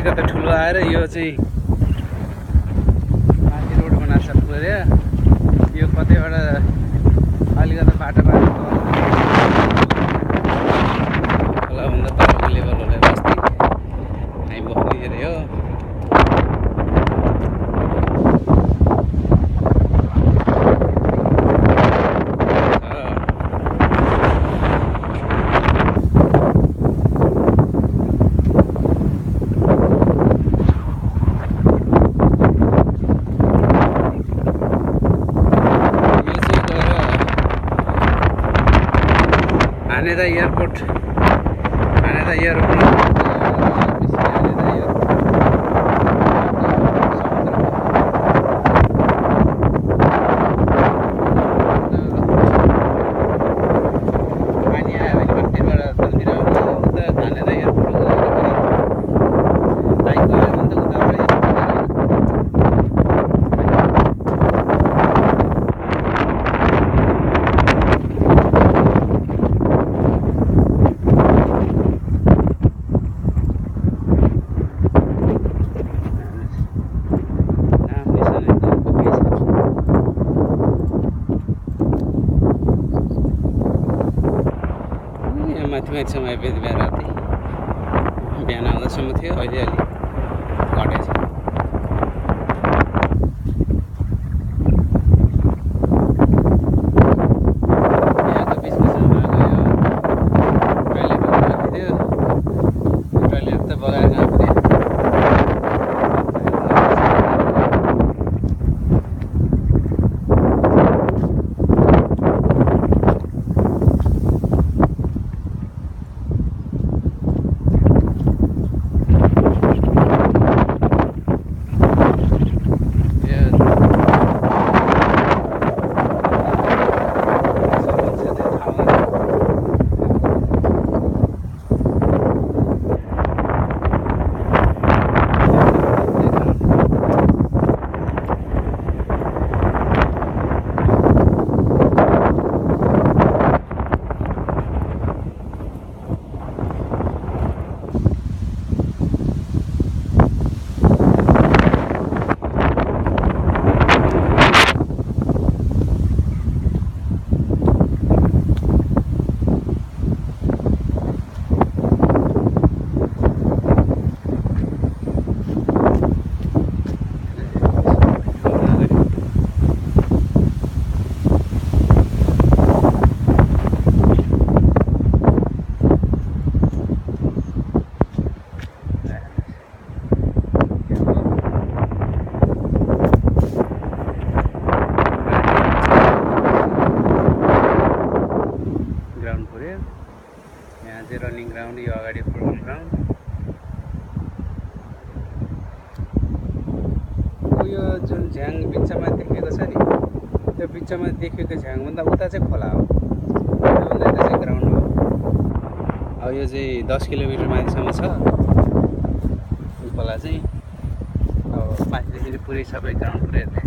अलिकति ठुलो आएर यो चाहिँ माथि रोड बनाएको छ पुरै यो कतैबाट अलिकति बाटो खोलाभन्दा तलको लेभलहरूलाई बस्ती हामी बस्ने अरे हो। एयरपोर्ट माथिसम्म आइपुग्यो बिहान राति बिहान आउँदासम्म थियो अहिले अलि घटेछ। यहाँको बिचमा गयो टोइलेट बनाएको थियो टोइलेट त बगाएर गएको थियो। रनिङ ग्राउन्ड यो अगाडि फुटबल ग्राउन्ड यो जुन झ्याङ बिचमा देखेको छ नि त्यो बिचमा देखेको झ्याङभन्दा उता चाहिँ खोला हो त्योभन्दा यता चाहिँ ग्राउन्ड हो। अब यो चाहिँ 10 किलोमिटर माथिसम्म छ यो खोला चाहिँ अब माथिदेखि पुरै सबै ग्राउन्ड पुरै हेर्ने।